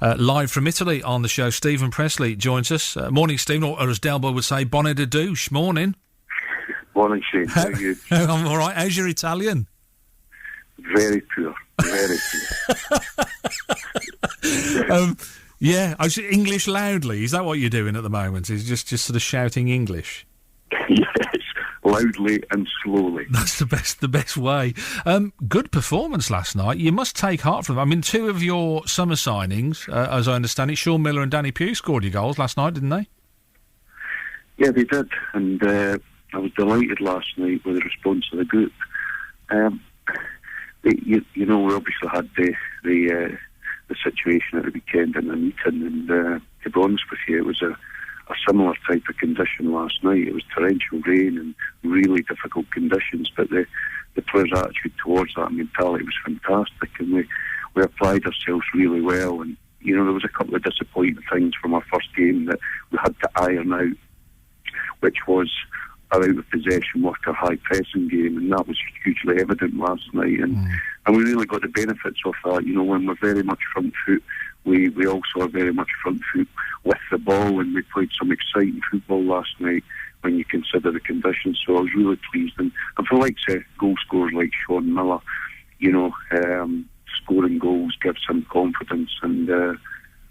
live from Italy on the show. Steven Pressley joins us. Morning, Stephen, or as Delbo would say, bonne de douche. Morning. Morning, Shane. How are you? I'm all right. How's your Italian? Very poor. Very poor. Yeah, I should English loudly. Is that what you're doing at the moment? Is just sort of shouting English? Yes, loudly and slowly. That's the best way. Good performance last night. You must take heart from them. I mean, two of your summer signings, as I understand it, Sean Miller and Danny Pugh scored your goals last night, didn't they? Yeah, they did, and I was delighted last night with the response of the group. We obviously had the situation at the weekend in the meeting, and to be honest with you, it was a similar type of condition last night. It was torrential rain and really difficult conditions, but the players' attitude towards that mentality was fantastic, and we applied ourselves really well. And there was a couple of disappointing things from our first game that we had to iron out, which was our out of possession work, our high pressing game, and that was hugely evident last night. And we really got the benefits of that. When we're very much front foot, we also are very much front foot with the ball, and we played some exciting football last night when you consider the conditions. So I was really pleased, and for goal scorers like Sean Miller, scoring goals gives him confidence, and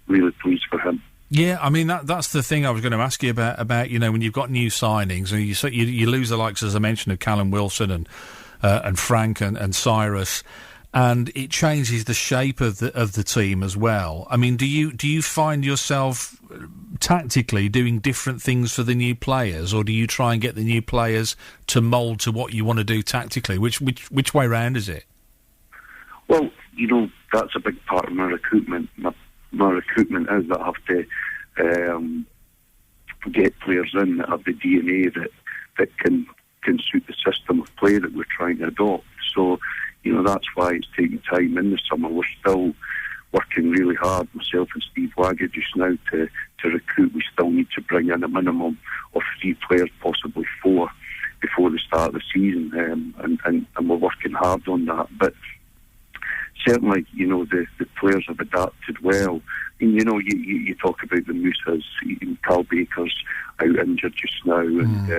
really pleased for him. Yeah, I mean that's the thing I was going to ask you about when you've got new signings and you lose the likes, as I mentioned, of Callum Wilson and Frank and Cyrus, and it changes the shape of the team as well. I mean, do you find yourself tactically doing different things for the new players, or do you try and get the new players to mould to what you want to do tactically? Which way round is it? Well, that's a big part of my recruitment. My recruitment is that I have to get players in that have the DNA that can suit the system of play that we're trying to adopt. So, that's why it's taking time in the summer. We're still working really hard, myself and Steve Waggett just now, to recruit. We still need to bring in a minimum of 3 players, possibly 4, before the start of the season, and we're working hard on that. But certainly, the players have adapted well. And, you talk about the Moosas, Carl Baker's out injured just now, and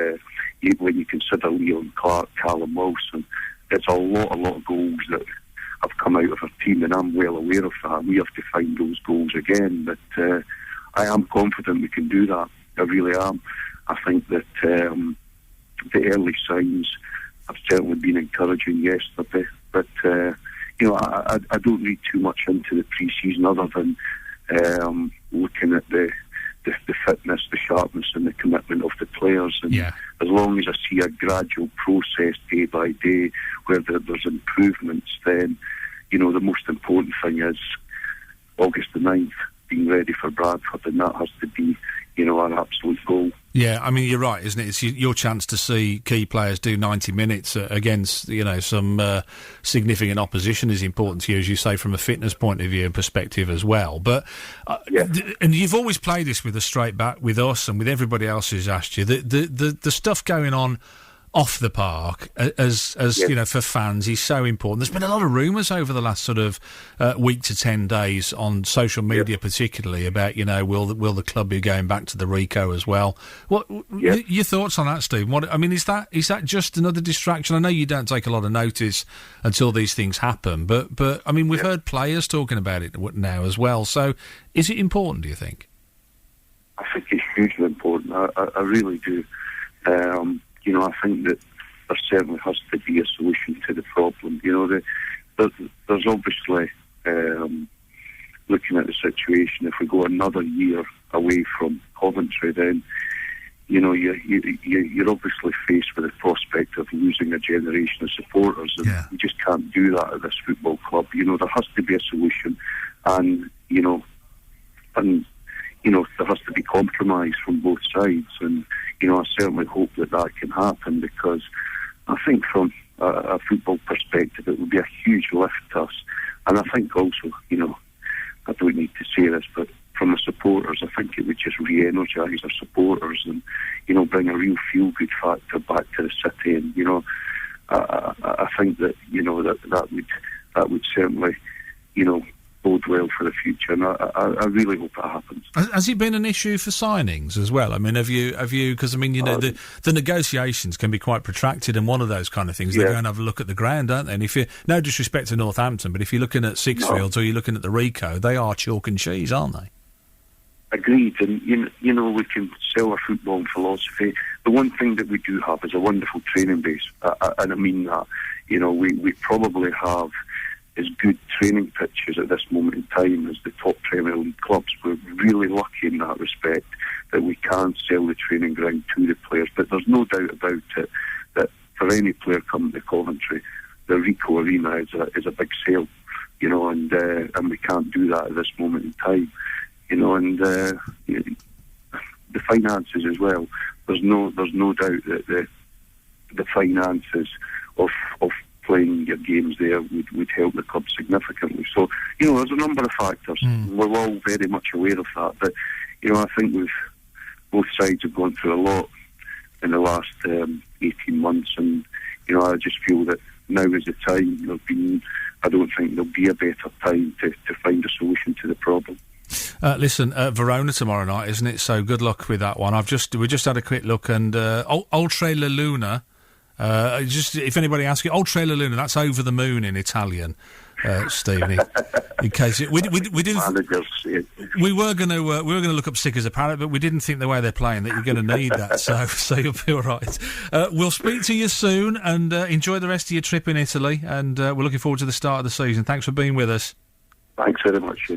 when you consider Leon Clark, Callum Wilson, it's a lot of goals that have come out of our team, and I'm well aware of that. We have to find those goals again, but I am confident we can do that. I really am. I think that the early signs have certainly been encouraging yesterday, but I don't read too much into the pre-season other than looking at the fitness, the sharpness and the commitment of the players. And as long as I see a gradual process day by day where there's improvements, then, the most important thing is August the 9th being ready for Bradford, and that has to be, our absolute goal. Yeah, I mean, you're right, isn't it? It's your chance to see key players do 90 minutes against, some significant opposition is important to you, as you say, from a fitness point of view and perspective as well. But and you've always played this with a straight back with us and with everybody else who's asked you. The stuff going on off the park, as for fans, is so important. There's been a lot of rumours over the last sort of week to 10 days on social media, particularly about will the club be going back to the RICO as well? What your thoughts on that, Steve? Is that just another distraction? I know you don't take a lot of notice until these things happen, but I mean, we've heard players talking about it now as well. So is it important, do you think? I think it's hugely important. I really do. I think that there certainly has to be a solution to the problem. There's obviously, looking at the situation, if we go another year away from Coventry, then, you're obviously faced with the prospect of losing a generation of supporters, and we just can't do that at this football club. There has to be a solution, and there has to be compromise from both sides, and I certainly hope that can happen, because I think from a football perspective it would be a huge lift to us. And I think also, I don't need to say this, but from the supporters, I think it would just re-energise our supporters and, bring a real feel-good factor back to the city. And, I think that, that would certainly, bode well for the future, and I really hope that happens. Has it been an issue for signings as well? I mean, have you? Because I mean, the negotiations can be quite protracted, and one of those kind of things, they go and have a look at the ground, don't they? And if you, no disrespect to Northampton, but if you're looking at Sixfields or you're looking at the Rico, they are chalk and cheese, aren't they? Agreed, and you know we can sell our football and philosophy. The one thing that we do have is a wonderful training base, and I mean that. You know, we probably have as good training pitches at this moment in time as the top Premier League clubs. We're really lucky in that respect that we can sell the training ground to the players. But there's no doubt about it that for any player coming to Coventry, the Rico Arena is a big sale. You know, and we can't do that at this moment in time. You know, and the finances as well. There's no doubt that the finances of playing your games there would help the club significantly. So, you know, there's a number of factors. We're all very much aware of that. But, you know, I think both sides have gone through a lot in the last 18 months. And, you know, I just feel that now is the time. I don't think there'll be a better time to find a solution to the problem. Listen, Verona tomorrow night, isn't it? So good luck with that one. We just had a quick look, and Oltre La Luna. Just if anybody asks you, Oltre La Luna, that's over the moon in Italian, Stephen. In case we didn't, we were going to look up Sick as a Parrot, but we didn't think the way they're playing that you're going to need that. So you'll be all right. We'll speak to you soon, and enjoy the rest of your trip in Italy. And we're looking forward to the start of the season. Thanks for being with us. Thanks very much.